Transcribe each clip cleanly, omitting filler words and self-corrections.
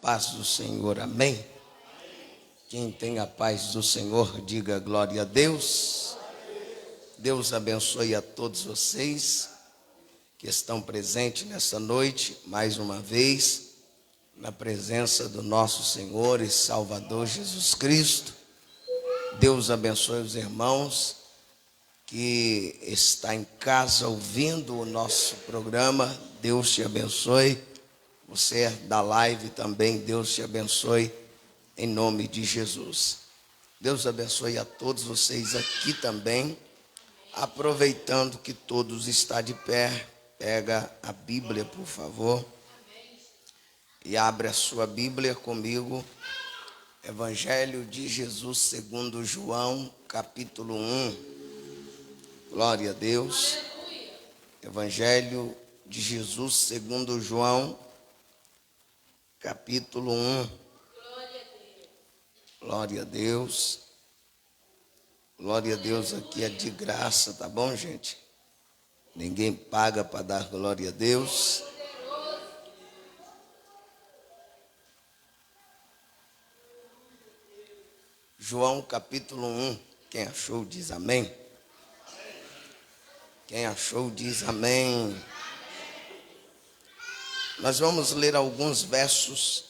paz do Senhor, amém? Quem tem a paz do Senhor, diga glória a Deus. Deus abençoe a todos vocês que estão presentes nessa noite, mais uma vez, na presença do nosso Senhor e Salvador Jesus Cristo. Deus abençoe os irmãos que estão em casa ouvindo o nosso programa. Deus te abençoe. Você da live também, Deus te abençoe em nome de Jesus. Deus abençoe a todos vocês aqui também. Aproveitando que todos estão de pé, pega a Bíblia, por favor, e abre a sua Bíblia comigo. Evangelho de Jesus segundo João, capítulo 1. Glória a Deus. Evangelho de Jesus segundo João, capítulo 1. Glória a Deus. Glória a Deus, aqui é de graça, tá bom, gente? Ninguém paga para dar glória a Deus. João capítulo 1. Quem achou diz amém. Quem achou diz amém. Nós vamos ler alguns versos.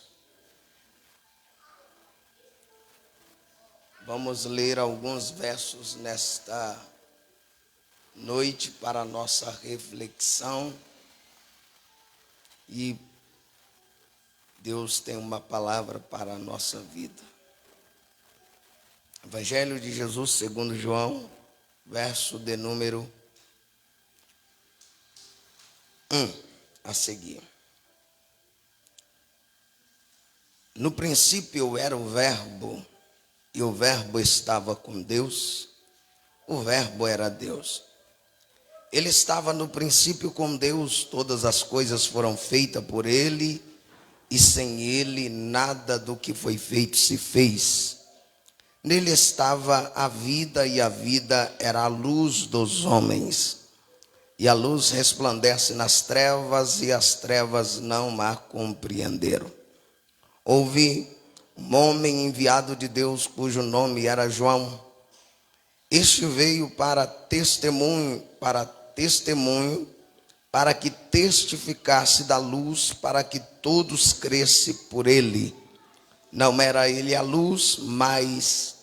Vamos ler alguns versos nesta noite para a nossa reflexão. E Deus tem uma palavra para a nossa vida. Evangelho de Jesus segundo João, verso de número 1 a seguir. No princípio era o Verbo, e o Verbo estava com Deus, o Verbo era Deus. Ele estava no princípio com Deus, todas as coisas foram feitas por ele, e sem ele nada do que foi feito se fez. Nele estava a vida, e a vida era a luz dos homens. E a luz resplandece nas trevas, e as trevas não a compreenderam. Houve um homem enviado de Deus, cujo nome era João. Este veio para testemunho, para que testificasse da luz, para que todos crescem por ele. Não era ele a luz, mas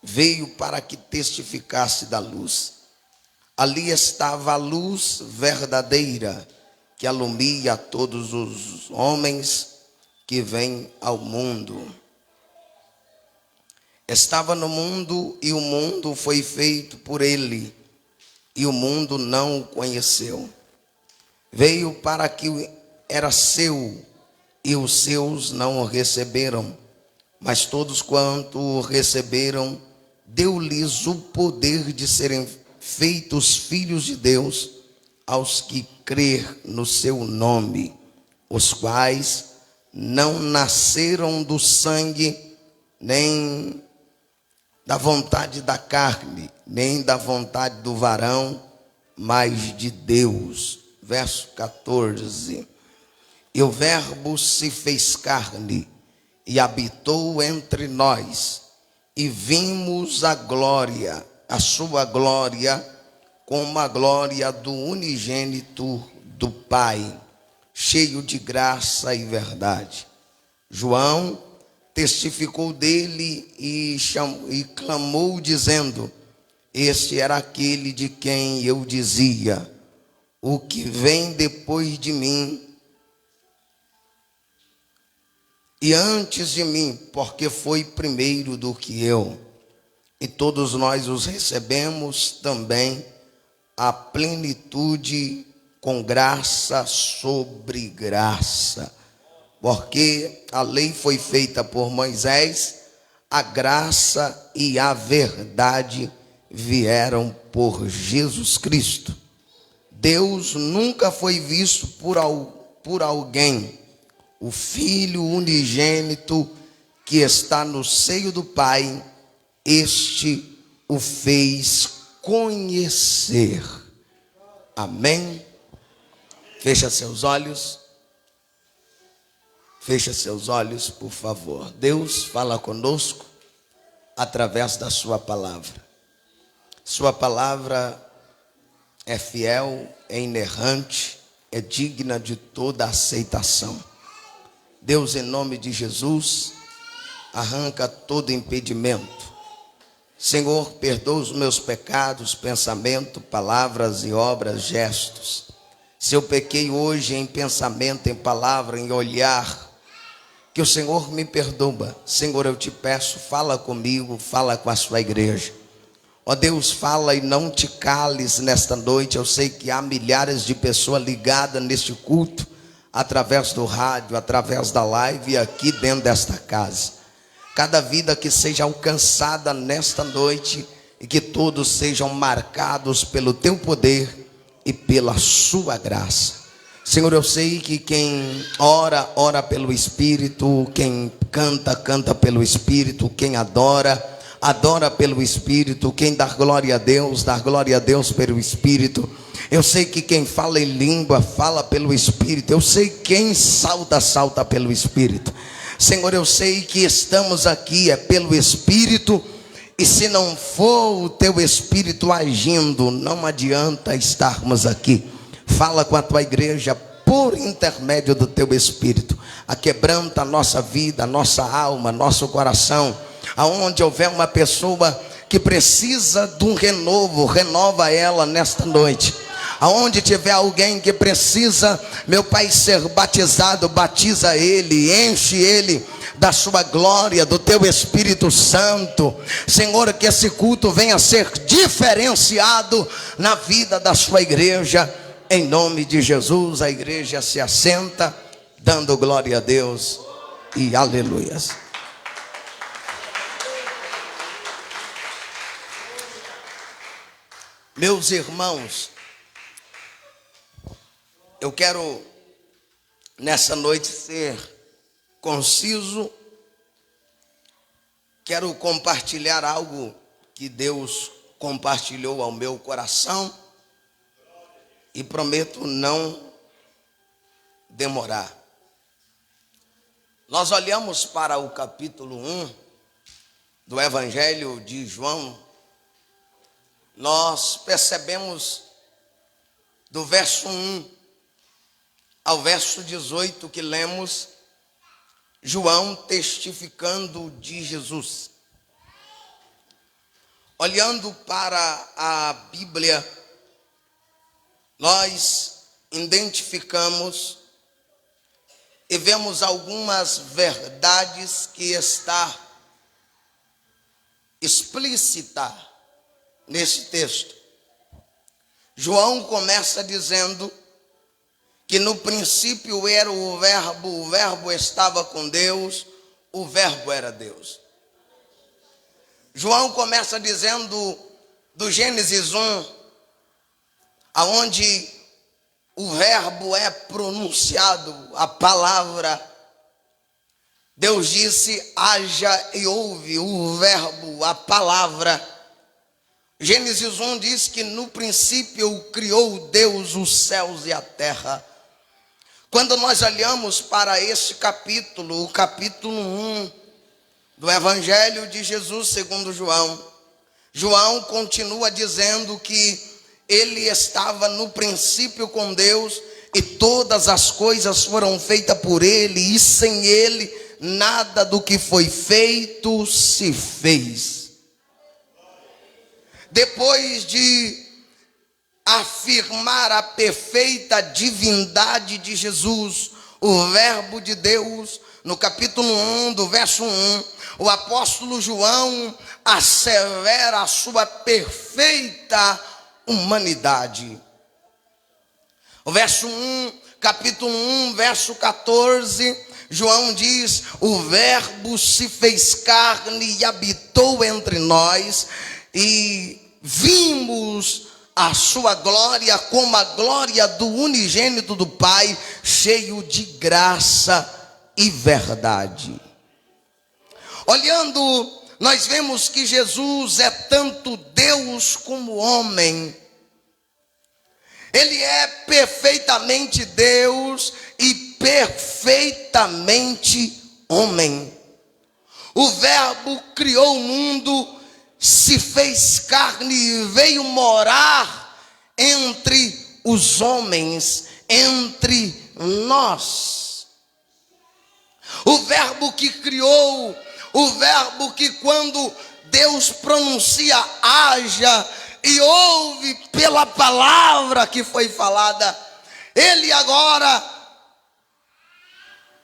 veio para que testificasse da luz. Ali estava a luz verdadeira, que alumia a todos os homens que vêm ao mundo. Estava no mundo, e o mundo foi feito por ele, e o mundo não o conheceu. Veio para que era seu, e os seus não o receberam. Mas todos quanto o receberam, deu-lhes o poder de serem feitos filhos de Deus, aos que crer no seu nome, os quais não nasceram do sangue, nem da vontade da carne, nem da vontade do varão, mas de Deus. Verso 14. E o Verbo se fez carne e habitou entre nós, e vimos a glória, a sua glória, como a glória do unigênito do Pai, cheio de graça e verdade. João testificou dele e clamou, dizendo: este era aquele de quem eu dizia: o que vem depois de mim, e antes de mim, porque foi primeiro do que eu. E todos nós os recebemos também a plenitude, com graça sobre graça. Porque a lei foi feita por Moisés, a graça e a verdade vieram por Jesus Cristo. Deus nunca foi visto por alguém. O Filho unigênito que está no seio do Pai, este o fez conhecer. Amém? Fecha seus olhos. Feche seus olhos, por favor. Deus fala conosco através da sua palavra. Sua palavra é fiel, é inerrante, é digna de toda aceitação. Deus, em nome de Jesus, arranca todo impedimento. Senhor, perdoa os meus pecados, pensamento, palavras e obras, gestos. Se eu pequei hoje em pensamento, em palavra, em olhar, que o Senhor me perdoa. Senhor, eu te peço, fala comigo, fala com a sua igreja. Ó Deus, fala e não te cales nesta noite. Eu sei que há milhares de pessoas ligadas neste culto, através do rádio, através da live e aqui dentro desta casa. Cada vida que seja alcançada nesta noite e que todos sejam marcados pelo teu poder e pela sua graça. Senhor, eu sei que quem ora, ora pelo Espírito, quem canta, canta pelo Espírito, quem adora, adora pelo Espírito, quem dá glória a Deus pelo Espírito. Eu sei que quem fala em língua, fala pelo Espírito. Eu sei que quem salta, salta pelo Espírito. Senhor, eu sei que estamos aqui é pelo Espírito, e se não for o teu Espírito agindo, não adianta estarmos aqui. Fala com a tua igreja por intermédio do teu Espírito. Aquebranta a nossa vida, a nossa alma, nosso coração. Aonde houver uma pessoa que precisa de um renovo, renova ela nesta noite. Aonde tiver alguém que precisa, meu Pai, ser batizado, batiza ele, enche ele da sua glória, do teu Espírito Santo. Senhor, que esse culto venha a ser diferenciado na vida da sua igreja. Em nome de Jesus, a igreja se assenta, dando glória a Deus e aleluias. Meus irmãos, eu quero nessa noite ser conciso. Quero compartilhar algo que Deus compartilhou ao meu coração e prometo não demorar. Nós olhamos para o capítulo 1 do Evangelho de João. Nós percebemos do verso 1 ao verso 18 que lemos, João testificando de Jesus. Olhando para a Bíblia, nós identificamos e vemos algumas verdades que está explícita nesse texto. João começa dizendo que no princípio era o verbo estava com Deus, o verbo era Deus. João começa dizendo do Gênesis 1, aonde o verbo é pronunciado, a palavra. Deus disse, haja e houve, o verbo, a palavra. Gênesis 1 diz que no princípio criou Deus os céus e a terra. Quando nós olhamos para este capítulo, o capítulo 1 do Evangelho de Jesus segundo João, João continua dizendo que ele estava no princípio com Deus e todas as coisas foram feitas por ele, e sem ele nada do que foi feito se fez. Depois de afirmar a perfeita divindade de Jesus, o verbo de Deus, no capítulo 1 do verso 1, o apóstolo João assevera a sua perfeita humanidade. O verso 1, capítulo 1, verso 14, João diz, o verbo se fez carne e habitou entre nós, e vimos a sua glória como a glória do unigênito do Pai, cheio de graça e verdade. Olhando, nós vemos que Jesus é tanto Deus como homem. Ele é perfeitamente Deus e perfeitamente homem. O Verbo criou o mundo, se fez carne e veio morar entre os homens, entre nós. O Verbo que criou, o Verbo que quando Deus pronuncia haja e ouve pela palavra que foi falada, ele agora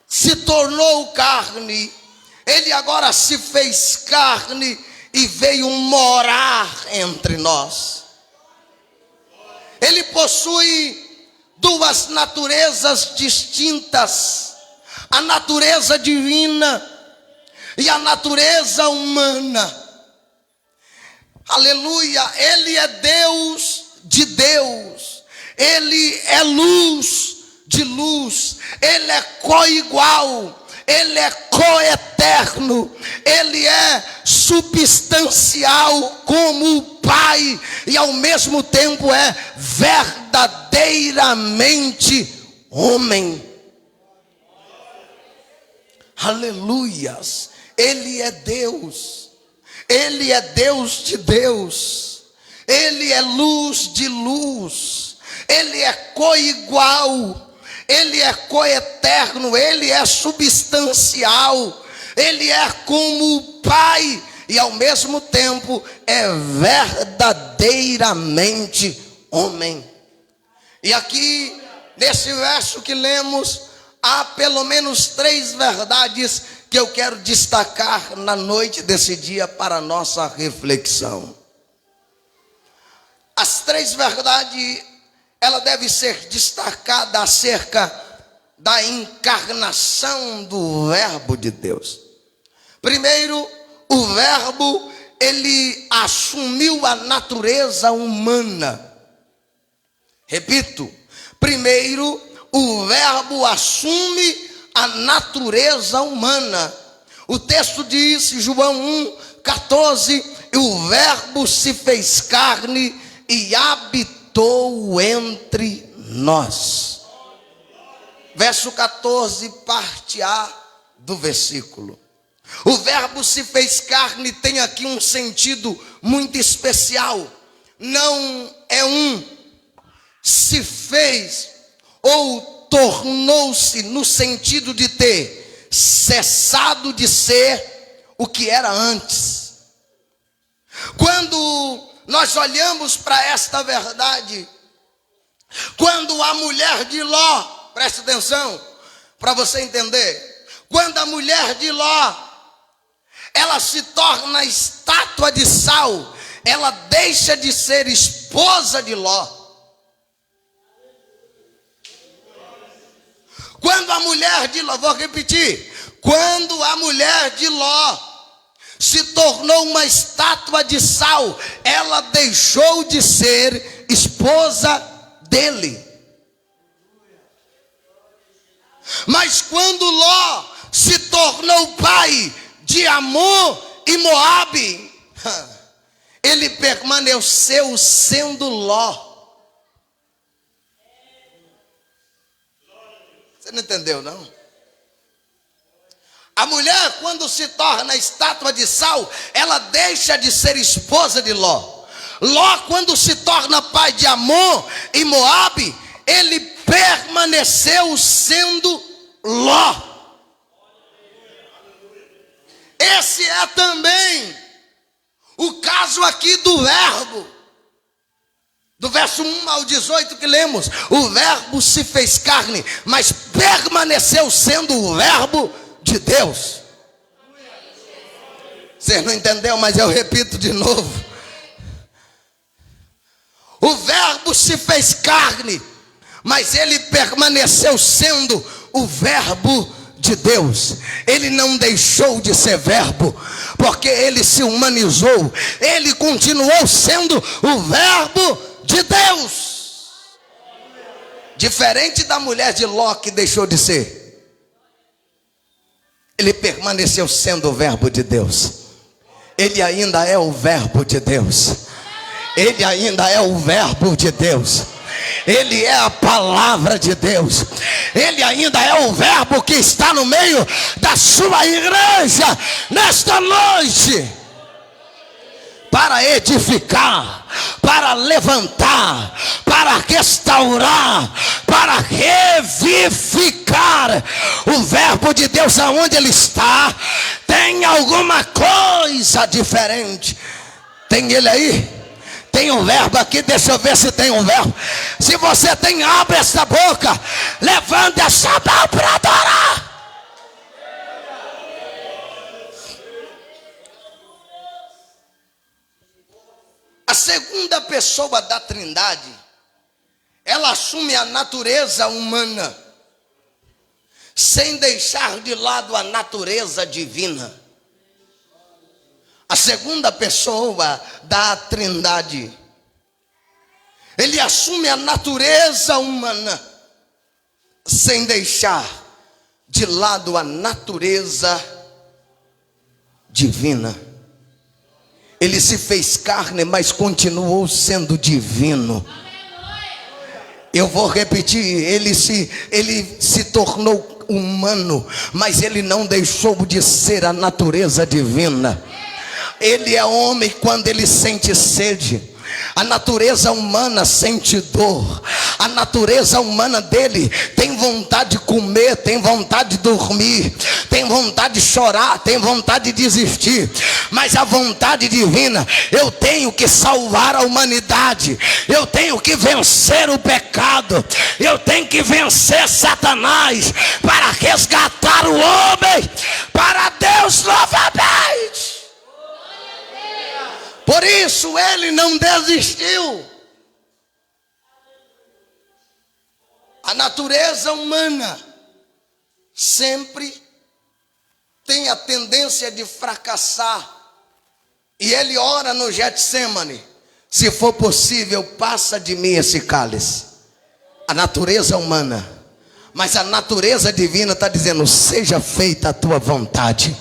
se tornou carne, ele agora se fez carne e veio morar entre nós. Ele possui duas naturezas distintas: a natureza divina e a natureza humana. Aleluia! Ele é Deus de Deus, ele é luz de luz, ele é coigual, ele é coeterno, ele é substancial como o Pai e ao mesmo tempo é verdadeiramente homem. Aleluias! Ele é Deus, ele é Deus de Deus, ele é luz de luz, ele é coigual, ele é coeterno, ele é substancial, ele é como o Pai e ao mesmo tempo é verdadeiramente homem. E aqui nesse verso que lemos, há pelo menos 3 verdades que eu quero destacar na noite desse dia para a nossa reflexão. As 3 verdades, ela deve ser destacada acerca da encarnação do Verbo de Deus. Primeiro, o Verbo, ele assumiu a natureza humana. Repito, primeiro, o Verbo assume a natureza humana. O texto diz, João 1,14, e o Verbo se fez carne e habitou entre nós. Verso 14, parte A do versículo. O Verbo se fez carne tem aqui um sentido muito especial. Não é se fez ou tornou-se no sentido de ter cessado de ser o que era antes. Quando nós olhamos para esta verdade, quando a mulher de Ló, preste atenção para você entender, quando a mulher de Ló, ela se torna estátua de sal, ela deixa de ser esposa de Ló. Quando a mulher de Ló, vou repetir, quando a mulher de Ló se tornou uma estátua de sal, ela deixou de ser esposa dele. Mas quando Ló se tornou pai de Amon e Moabe, ele permaneceu sendo Ló. Você não entendeu, não? A mulher, quando se torna estátua de sal, ela deixa de ser esposa de Ló. Ló, quando se torna pai de Amon e Moabe, ele permaneceu sendo Ló. Esse é também o caso aqui do Verbo. Do verso 1 ao 18 que lemos, o Verbo se fez carne, mas permaneceu sendo o Verbo de Deus. Você não entendeu, mas eu repito de novo. O Verbo se fez carne, mas ele permaneceu sendo o Verbo de Deus. Ele não deixou de ser Verbo, porque ele se humanizou. Ele continuou sendo o Verbo de Deus. Diferente da mulher de Ló que deixou de ser, ele permaneceu sendo o Verbo de Deus. Ele ainda é o Verbo de Deus. Ele ainda é o Verbo de Deus. Ele é a palavra de Deus. Ele ainda é o verbo que está no meio da sua igreja nesta noite, para edificar, para levantar, para restaurar, para revivificar. O verbo de Deus, aonde ele está, tem alguma coisa diferente. Tem ele aí? Tem um verbo aqui, deixa eu ver se tem um verbo. Se você tem, abre essa boca, levanta essa mão para adorar. A segunda pessoa da Trindade, ela assume a natureza humana, sem deixar de lado a natureza divina. A segunda pessoa da Trindade, ele assume a natureza humana, sem deixar de lado a natureza divina. Ele se fez carne, mas continuou sendo divino. Eu vou repetir, ele se tornou humano, mas ele não deixou de ser a natureza divina. Ele é homem quando ele sente sede. A natureza humana sente dor. A natureza humana dele tem vontade de comer, tem vontade de dormir, tem vontade de chorar, tem vontade de desistir. Mas a vontade divina, eu tenho que salvar a humanidade, eu tenho que vencer o pecado, eu tenho que vencer Satanás para resgatar o homem para Deus novamente. Por isso ele não desistiu. A natureza humana sempre tem a tendência de fracassar. E ele ora no Getsemane: se for possível, passa de mim esse cálice. A natureza humana. Mas a natureza divina está dizendo: seja feita a tua vontade.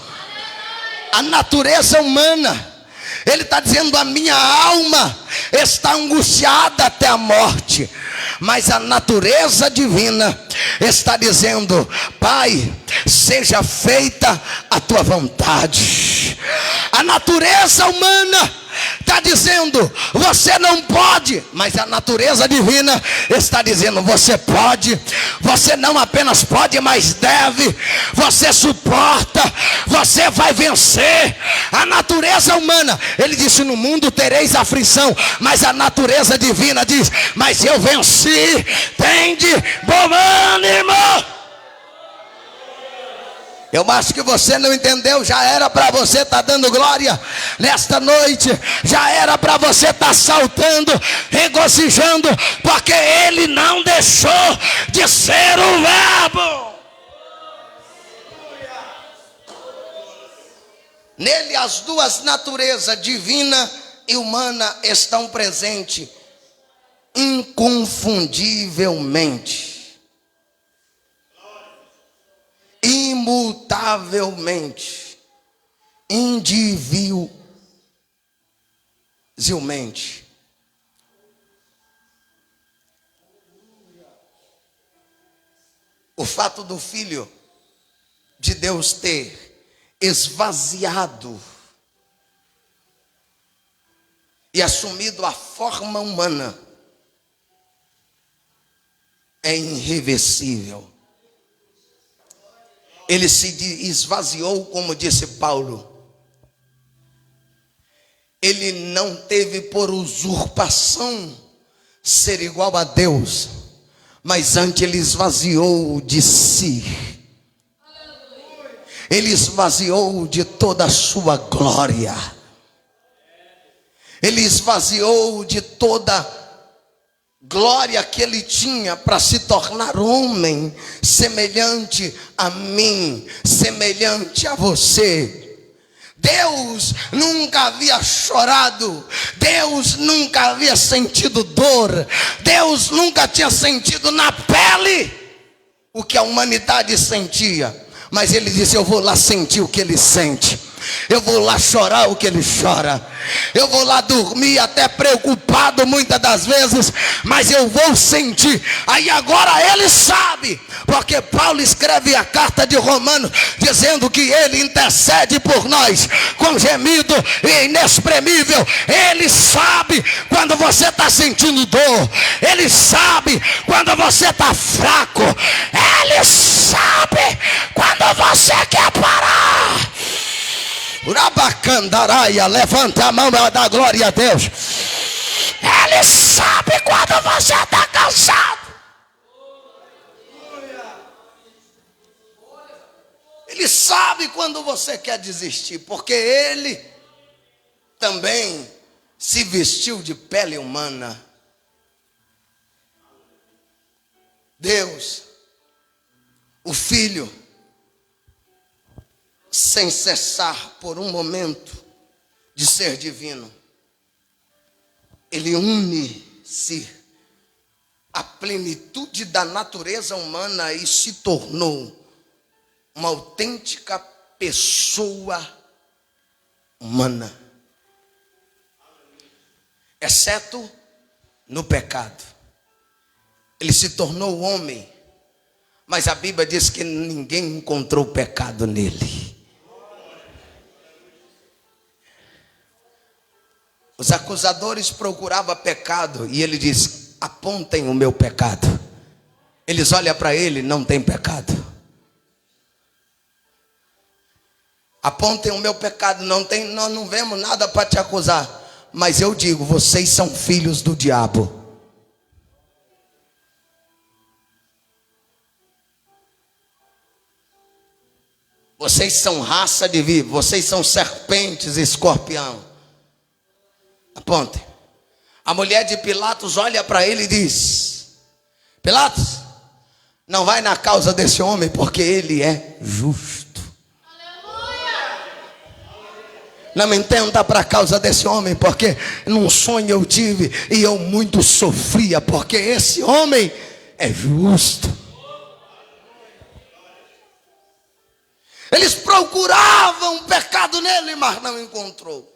A natureza humana, ele está dizendo: a minha alma está angustiada até a morte. Mas a natureza divina está dizendo: Pai, seja feita a tua vontade. A natureza humana está dizendo: você não pode. Mas a natureza divina está dizendo: você pode. Você não apenas pode, mas deve. Você suporta. Você vai vencer. A natureza humana, ele disse: no mundo tereis aflição. Mas a natureza divina diz: mas eu venci. Tende bom ânimo. Eu acho que você não entendeu. Já era para você estar dando glória nesta noite. Já era para você estar saltando, regozijando, porque ele não deixou de ser o verbo. Nele as duas naturezas, divina e humana, estão presentes inconfundivelmente, imutavelmente, indivisivelmente. O fato do Filho de Deus ter esvaziado e assumido a forma humana é irreversível. Ele se esvaziou, como disse Paulo. Ele não teve por usurpação ser igual a Deus, mas antes ele esvaziou de si. Ele esvaziou de toda a sua glória. Ele esvaziou de toda glória que ele tinha para se tornar homem, semelhante a mim, semelhante a você. Deus nunca havia chorado, Deus nunca havia sentido dor, Deus nunca tinha sentido na pele o que a humanidade sentia. Mas ele disse: eu vou lá sentir o que ele sente. Eu vou lá chorar o que ele chora. Eu vou lá dormir até preocupado muitas das vezes, mas eu vou sentir. Aí agora ele sabe, porque Paulo escreve a carta de Romanos dizendo que ele intercede por nós com gemido inexprimível. Ele sabe quando você está sentindo dor. Ele sabe quando você está fraco. Ele sabe quando você quer parar. Urabacandaraia, levanta a mão e dá glória a Deus. Ele sabe quando você está cansado. Ele sabe quando você quer desistir, porque ele também se vestiu de pele humana. Deus, o Filho, sem cessar por um momento de ser divino, ele une-se à plenitude da natureza humana e se tornou uma autêntica pessoa humana, exceto no pecado. Ele se tornou homem, mas a Bíblia diz que ninguém encontrou pecado nele. Os acusadores procuravam pecado e ele diz: apontem o meu pecado. Eles olham para ele, não tem pecado. Apontem o meu pecado, não tem, nós não vemos nada para te acusar. Mas eu digo, vocês são filhos do diabo. Vocês são raça de víbora, vocês são serpentes e escorpião. Apontem. A mulher de Pilatos olha para ele e diz: Pilatos, não vai na causa desse homem, porque ele é justo. Aleluia. Não me entenda para a causa desse homem, porque num sonho eu tive e eu muito sofria, porque esse homem é justo. Eles procuravam pecado nele, mas não encontrou.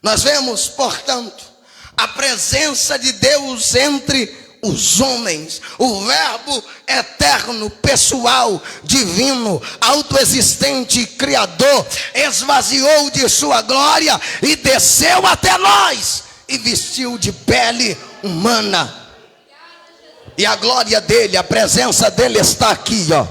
Nós vemos, portanto, a presença de Deus entre os homens. O verbo eterno, pessoal, divino, autoexistente, criador, esvaziou de sua glória e desceu até nós e vestiu de pele humana. E a glória dele, a presença dele está aqui, ó.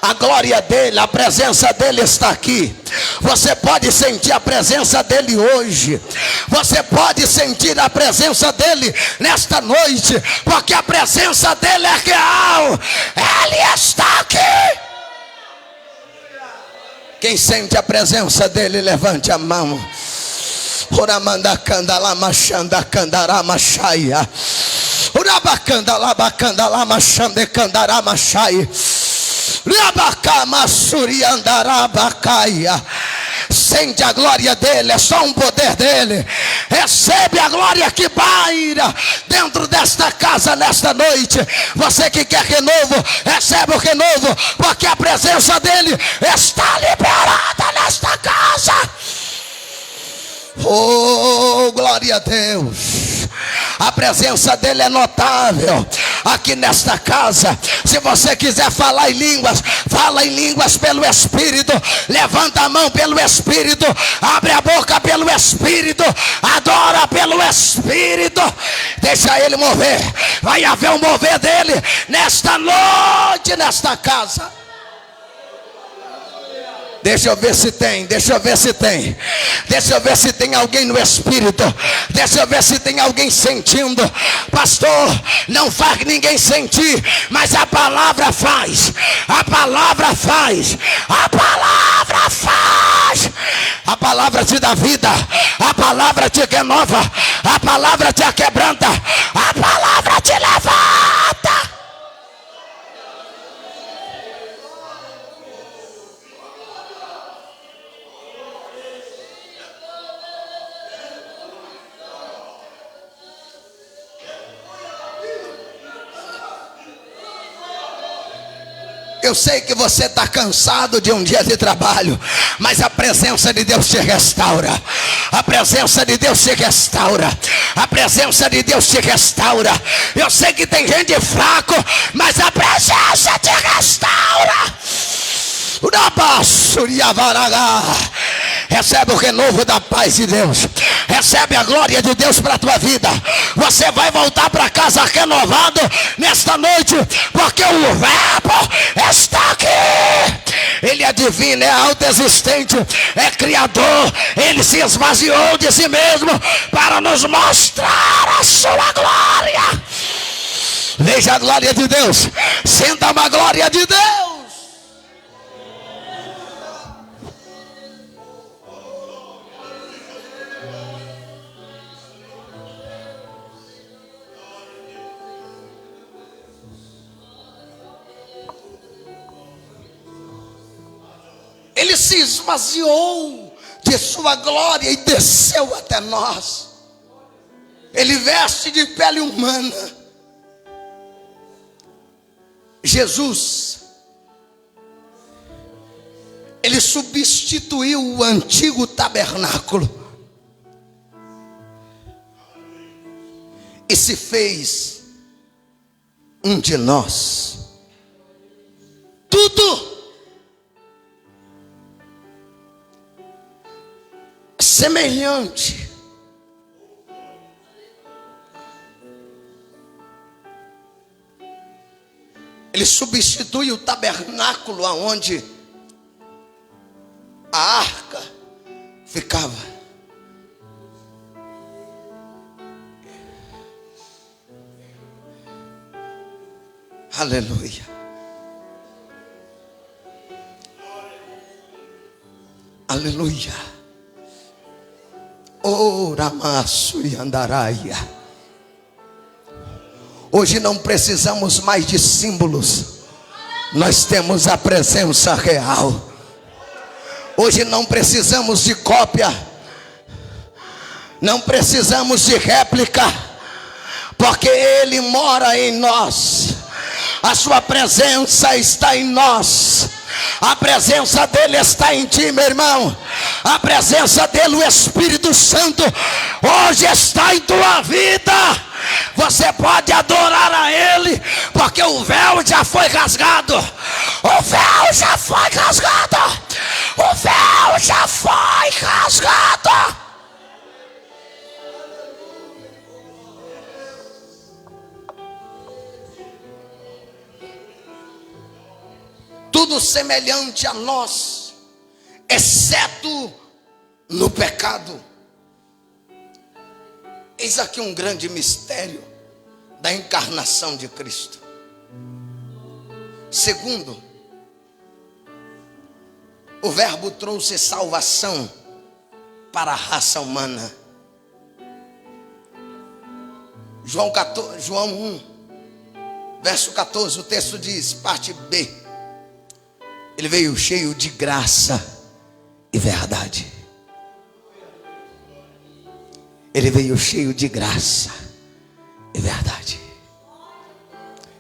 A glória dele, a presença dele está aqui. Você pode sentir a presença dele hoje. Você pode sentir a presença dele nesta noite, porque a presença dele é real. Ele está aqui. Quem sente a presença dele, levante a mão. Oramanda candala machanda candará machaia. Urabacanda labacanda lamachande candará machaia. Sente a glória dele, é só um poder dele. Recebe a glória que paira dentro desta casa nesta noite. Você que quer renovo, recebe o renovo, porque a presença dele está liberada nesta casa. Oh, glória a Deus. A presença dele é notável aqui nesta casa. Se você quiser falar em línguas, fala em línguas pelo Espírito. Levanta a mão pelo Espírito. Abre a boca pelo Espírito. Adora pelo Espírito. Deixa ele mover. Vai haver um mover dele nesta noite, nesta casa. Deixa eu ver se tem, deixa eu ver se tem. Deixa eu ver se tem alguém no Espírito. Deixa eu ver se tem alguém sentindo. Pastor, não faz ninguém sentir, mas a palavra faz. A palavra faz. A palavra faz. A palavra te dá vida. A palavra te renova. A palavra te quebranta. A palavra te levanta. Eu sei que você está cansado de um dia de trabalho, mas a presença de Deus te restaura. A presença de Deus te restaura. A presença de Deus te restaura. Eu sei que tem gente fraco, mas a presença te restaura. Recebe o renovo da paz de Deus. Recebe a glória de Deus para a tua vida. Você vai voltar para casa renovado nesta noite, porque o verbo está aqui. Ele é divino, é autoexistente, é criador. Ele se esvaziou de si mesmo para nos mostrar a sua glória. Veja a glória de Deus. Sinta uma glória de Deus. Ele se esvaziou de sua glória e desceu até nós. Ele veste de pele humana. Jesus, ele substituiu o antigo tabernáculo e se fez um de nós. Tudo semelhante. Ele substitui o tabernáculo aonde a arca ficava. Aleluia. Aleluia. Oramaço e andaraia. Hoje não precisamos mais de símbolos. Nós temos a presença real. Hoje não precisamos de cópia. Não precisamos de réplica. Porque Ele mora em nós. A sua presença está em nós. A presença dele está em ti, meu irmão. A presença dele, o Espírito Santo, hoje está em tua vida. Você pode adorar a ele, porque o véu já foi rasgado. O véu já foi rasgado. O véu já foi rasgado. Tudo semelhante a nós, exceto no pecado. Eis aqui um grande mistério da encarnação de Cristo. Segundo, o Verbo trouxe salvação para a raça humana. João 1, verso 14, o texto diz, parte B. Ele veio cheio de graça e verdade. Ele veio cheio de graça e verdade.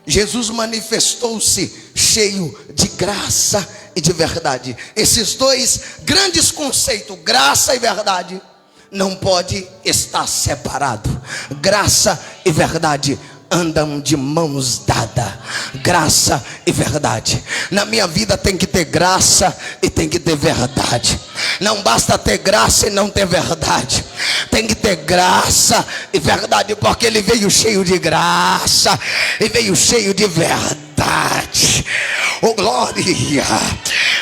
Jesus manifestou-se cheio de graça e de verdade. Esses dois grandes conceitos, graça e verdade, não pode estar separado. Graça e verdade andam de mãos dadas. Graça e verdade. Na minha vida tem que ter graça e tem que ter verdade. Não basta ter graça e não ter verdade. Tem que ter graça e verdade, porque ele veio cheio de graça e veio cheio de verdade. Oh glória!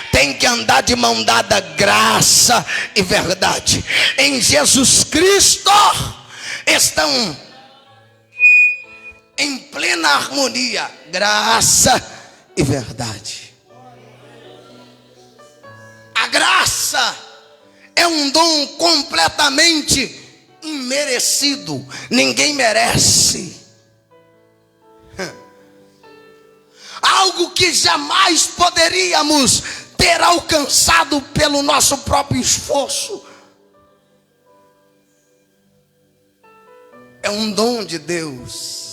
Tem que andar de mão dada, graça e verdade. Em Jesus Cristo estão em plena harmonia, graça e verdade. A graça é um dom completamente imerecido. Ninguém merece. Algo que jamais poderíamos ter alcançado pelo nosso próprio esforço. É um dom de Deus.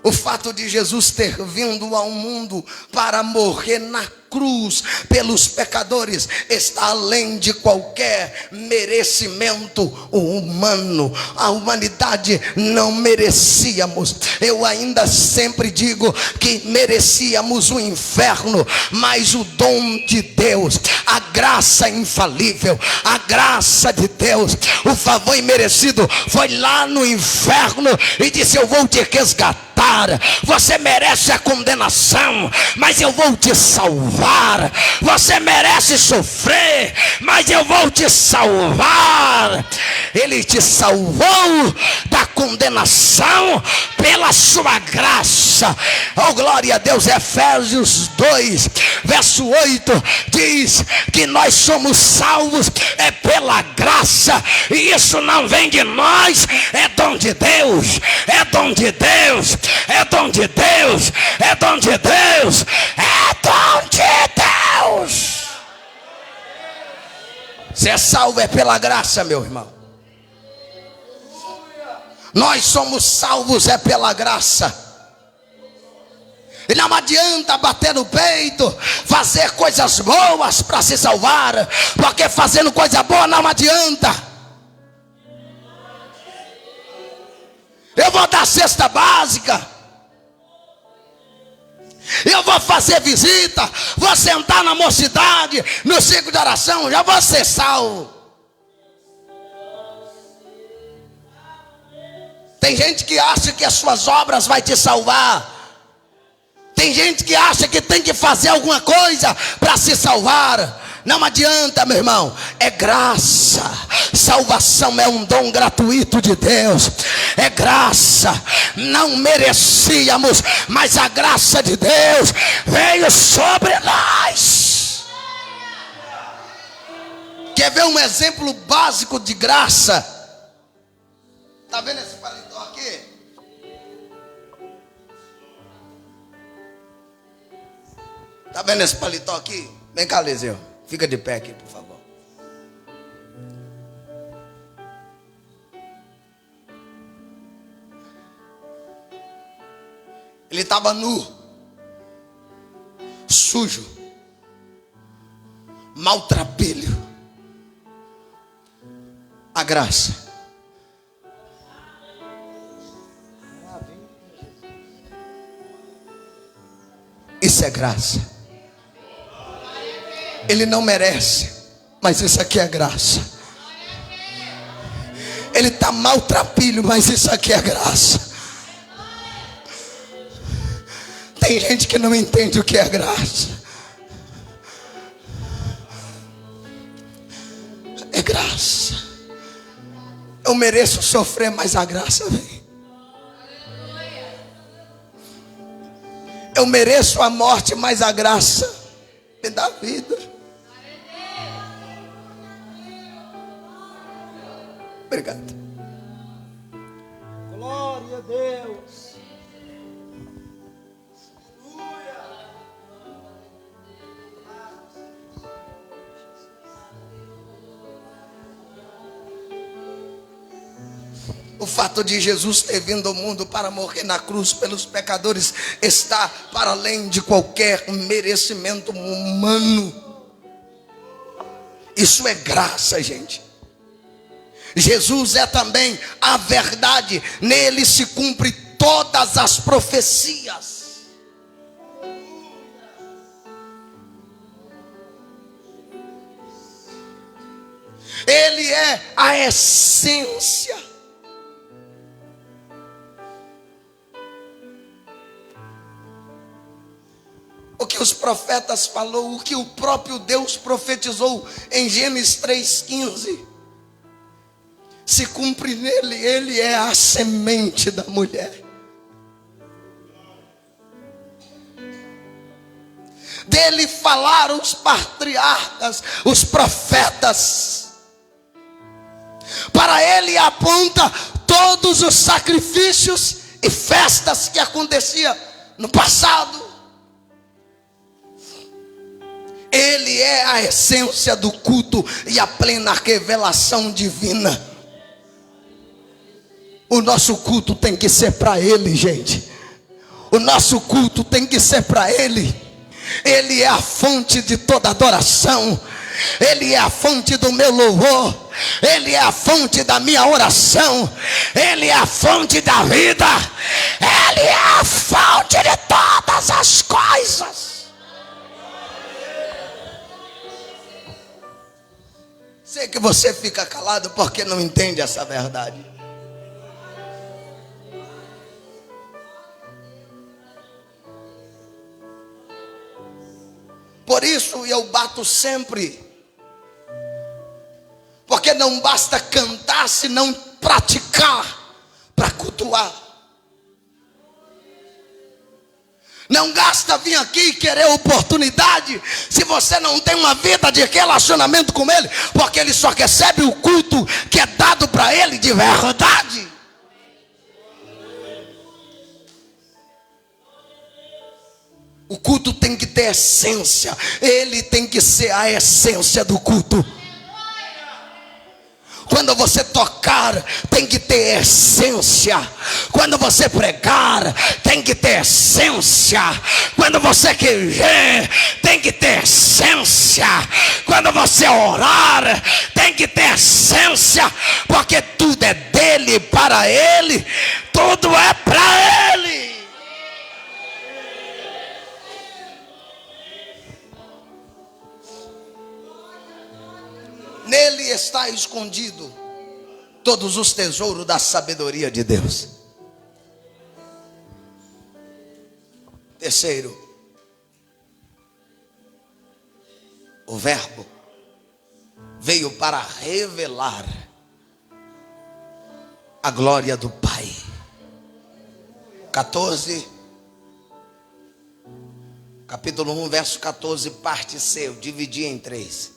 O fato de Jesus ter vindo ao mundo para morrer na cruz pelos pecadores está além de qualquer merecimento humano. A humanidade não merecíamos. Eu ainda sempre digo que merecíamos o inferno, mas o dom de Deus, a graça infalível, a graça de Deus, o favor imerecido foi lá no inferno e disse: eu vou te resgatar. Você merece a condenação, mas eu vou te salvar. Você merece sofrer, mas eu vou te salvar. Ele te salvou da condenação pela sua graça. Oh, glória a Deus. Efésios 2, verso 8 diz que nós somos salvos pela graça, e isso não vem de nós, é dom de Deus, é dom de Deus, é dom de Deus, é dom de Deus, é dom de Deus. Ser salvo é pela graça, meu irmão. Nós somos salvos é pela graça. E não adianta bater no peito, fazer coisas boas para se salvar, porque fazendo coisa boa não adianta. Eu vou dar cesta básica, eu vou fazer visita, vou sentar na mocidade, no ciclo de oração, já vou ser salvo. Tem gente que acha que as suas obras vai te salvar. Tem gente que acha que tem que fazer alguma coisa para se salvar. Não adianta, meu irmão. É graça. Salvação é um dom gratuito de Deus. É graça. Não merecíamos, mas a graça de Deus veio sobre nós. Quer ver um exemplo básico de graça? Está vendo esse paletó aqui? Está vendo esse paletó aqui? Vem cá, Liseu. Fica de pé aqui, por favor. Ele estava nu, sujo, maltrapilho. A graça. Isso é graça. Ele não merece, mas isso aqui é graça. Ele está maltrapilho, mas isso aqui é graça. Tem gente que não entende o que é graça. É graça. Eu mereço sofrer, mas a graça vem. Eu mereço a morte, mas a graça me dá vida. Obrigado. Glória a Deus. O fato de Jesus ter vindo ao mundo para morrer na cruz pelos pecadores está para além de qualquer merecimento humano. Isso é graça, gente. Jesus é também a verdade. Nele se cumpre todas as profecias. Ele é a essência. O que os profetas falou, o que o próprio Deus profetizou em Gênesis 3,15, se cumpre nele. Ele é a semente da mulher. Dele falaram os patriarcas, os profetas. Para ele aponta todos os sacrifícios e festas que aconteciam no passado. Ele é a essência do culto e a plena revelação divina. O nosso culto tem que ser para ele, gente. O nosso culto tem que ser para Ele. Ele é a fonte de toda adoração. Ele é a fonte do meu louvor. Ele é a fonte da minha oração. Ele é a fonte da vida. Ele é a fonte de todas as coisas. Sei que você fica calado porque não entende essa verdade. Por isso eu bato sempre, porque não basta cantar se não praticar para cultuar. Não basta vir aqui e querer oportunidade se você não tem uma vida de relacionamento com Ele, porque Ele só recebe o culto que é dado para Ele de verdade. O culto tem que ter essência. Ele tem que ser a essência do culto. Quando você tocar, tem que ter essência. Quando você pregar, tem que ter essência. Quando você querer, tem que ter essência. Quando você orar, tem que ter essência. Porque tudo é dele, para Ele. Tudo é para Ele. Nele está escondido todos os tesouros da sabedoria de Deus. Terceiro, o Verbo veio para revelar a glória do Pai. 14, capítulo 1, verso 14, parte C, eu dividi em 3.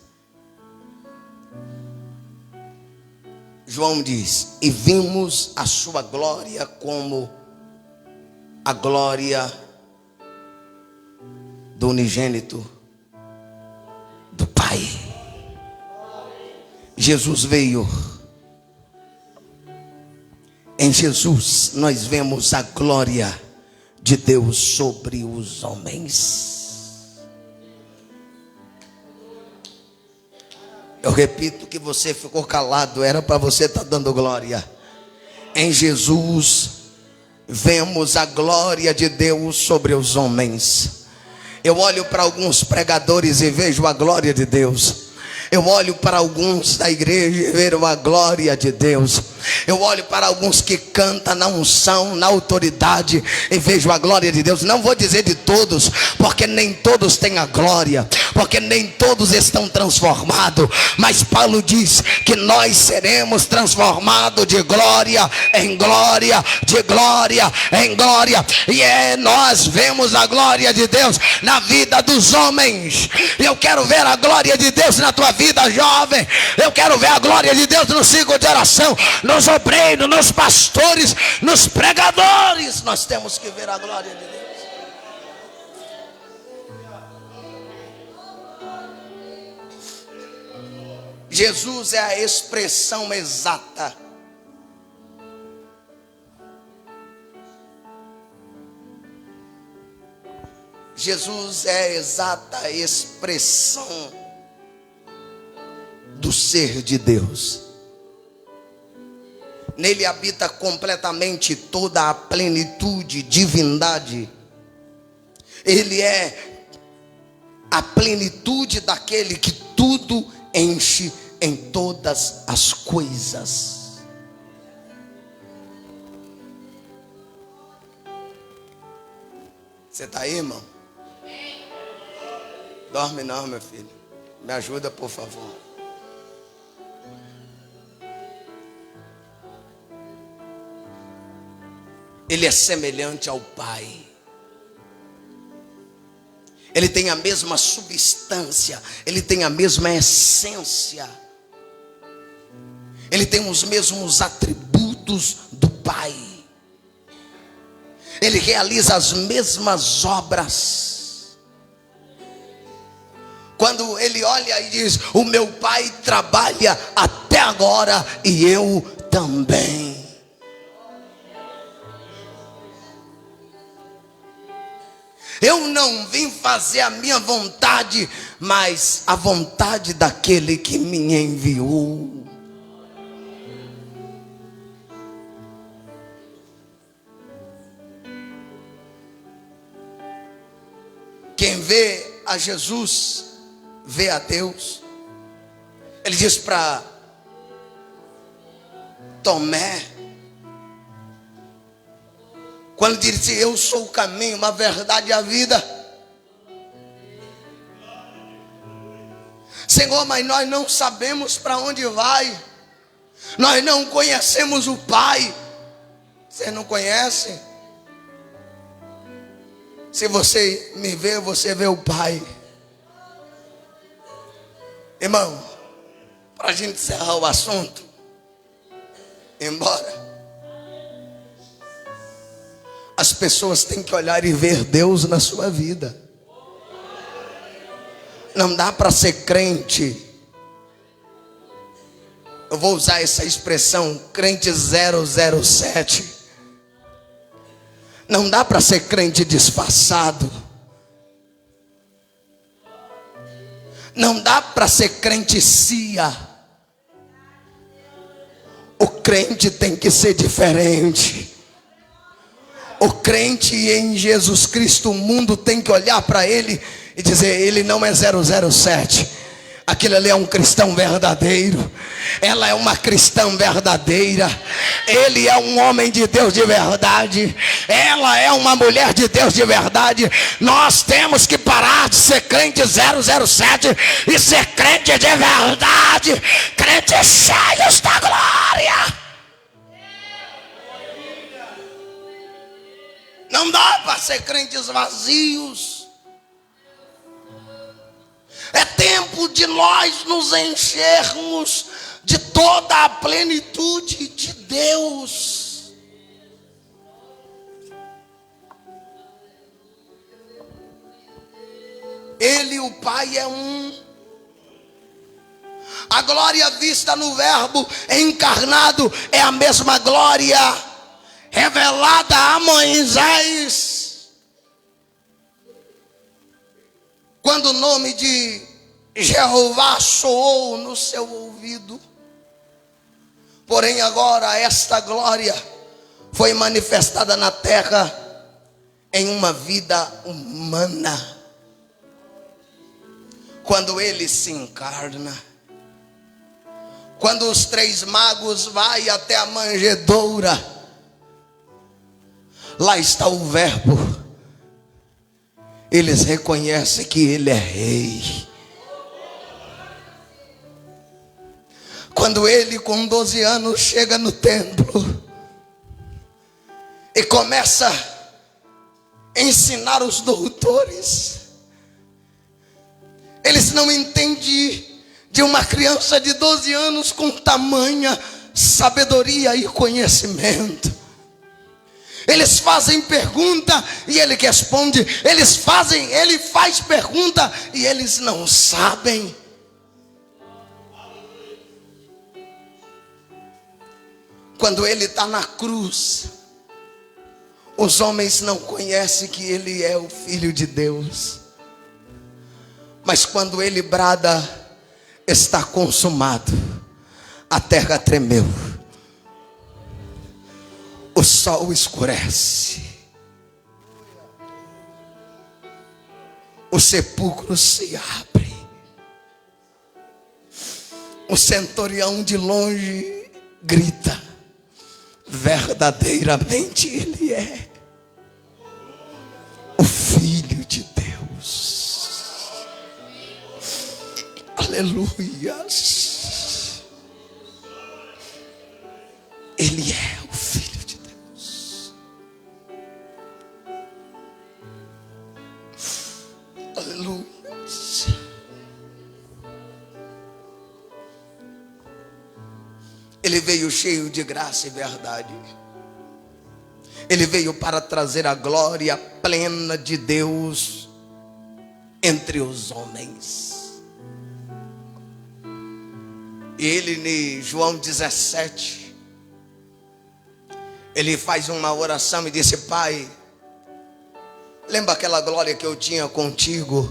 João diz: e vimos a sua glória como a glória do unigênito do Pai. Jesus veio. Em Jesus nós vemos a glória de Deus sobre os homens. Eu repito que você ficou calado, era para você estar dando glória. Em Jesus vemos a glória de Deus sobre os homens. Eu olho para alguns pregadores e vejo a glória de Deus. Eu olho para alguns da igreja e vejo a glória de Deus. Eu olho para alguns que cantam na unção, na autoridade, e vejo a glória de Deus. Não vou dizer de todos, porque nem todos têm a glória, porque nem todos estão transformados. Mas Paulo diz que nós seremos transformados de glória em glória, de glória em glória. E nós vemos a glória de Deus na vida dos homens. Eu quero ver a glória de Deus na tua vida, jovem. Eu quero ver a glória de Deus no ciclo de oração, nos obreiros, nos pastores, nos pregadores. Nós temos que ver a glória de Deus. Jesus é a expressão exata Jesus é a exata expressão do ser de Deus. Nele habita completamente toda a plenitude, divindade. Ele é a plenitude daquele que tudo enche em todas as coisas. Você está aí, irmão? Dorme não, meu filho. Me ajuda, por favor. Ele é semelhante ao Pai. Ele tem a mesma substância. Ele tem a mesma essência. Ele tem os mesmos atributos do Pai. Ele realiza as mesmas obras. Quando ele olha e diz: o meu Pai trabalha até agora e eu também. Eu não vim fazer a minha vontade, mas a vontade daquele que me enviou. Quem vê a Jesus, vê a Deus. Ele diz para Tomé, quando disse: eu sou o caminho, a verdade e a vida. Senhor, mas nós não sabemos para onde vai. Nós não conhecemos o Pai. Você não conhece? Se você me vê, você vê o Pai. Irmão, para a gente encerrar o assunto, embora as pessoas têm que olhar e ver Deus na sua vida. Não dá para ser crente, eu vou usar essa expressão, crente 007. Não dá para ser crente disfarçado. Não dá para ser crente cia. O crente tem que ser diferente. O crente em Jesus Cristo, o mundo tem que olhar para ele e dizer: ele não é 007. Aquele ali é um cristão verdadeiro. Ela é uma cristã verdadeira. Ele é um homem de Deus de verdade. Ela é uma mulher de Deus de verdade. Nós temos que parar de ser crente 007 e ser crente de verdade. Crentes cheios da glória. Não dá para ser crentes vazios. É tempo de nós nos enchermos de toda a plenitude de Deus. Ele, o Pai, é um. A glória vista no Verbo encarnado é a mesma glória revelada a Moisés. Quando o nome de Jeová soou no seu ouvido. Porém agora esta glória foi manifestada na terra em uma vida humana. Quando ele se encarna. Quando os 3 magos vai até a manjedoura. Lá está o Verbo. Eles reconhecem que ele é rei. Quando ele com 12 anos chega no templo e começa a ensinar os doutores, eles não entendem de uma criança de 12 anos com tamanha sabedoria e conhecimento. Eles fazem pergunta e ele responde. Ele faz pergunta e eles não sabem. Quando ele está na cruz, os homens não conhecem que ele é o Filho de Deus. Mas quando ele brada, está consumado, a terra tremeu. O sol escurece. O sepulcro se abre. O centurião de longe grita: verdadeiramente ele é o Filho de Deus. Aleluias. Ele é o Filho de Deus. Aleluia. Ele veio cheio de graça e verdade. Ele veio para trazer a glória plena de Deus entre os homens. E ele, em João 17, ele faz uma oração e disse: Pai, Lembra aquela glória que eu tinha contigo?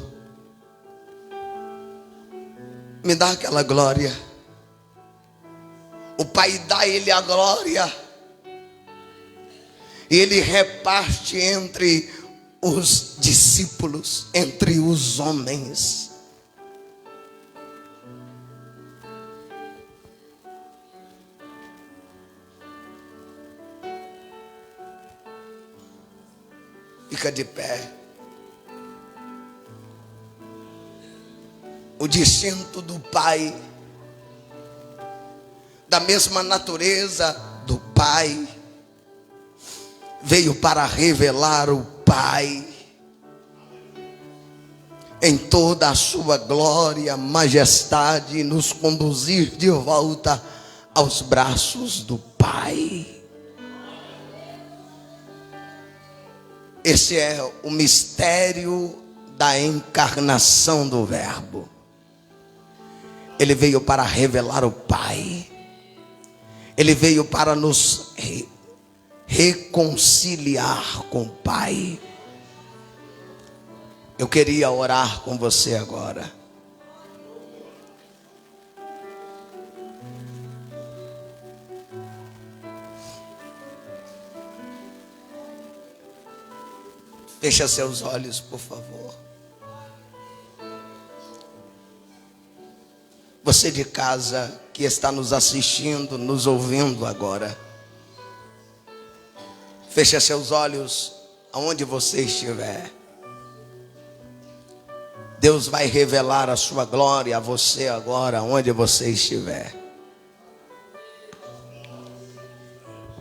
Me dá aquela glória. O Pai dá a ele a glória. E ele reparte entre os discípulos, entre os homens. Fica de pé. O distinto do Pai, da mesma natureza do Pai, veio para revelar o Pai em toda a sua glória, majestade, e nos conduzir de volta aos braços do Pai. Esse é o mistério da encarnação do Verbo. Ele veio para revelar o Pai. Ele veio para nos reconciliar com o Pai. Eu queria orar com você agora. Feche seus olhos, por favor. Você de casa que está nos assistindo, nos ouvindo agora, feche seus olhos aonde você estiver. Deus vai revelar a sua glória a você agora, onde você estiver.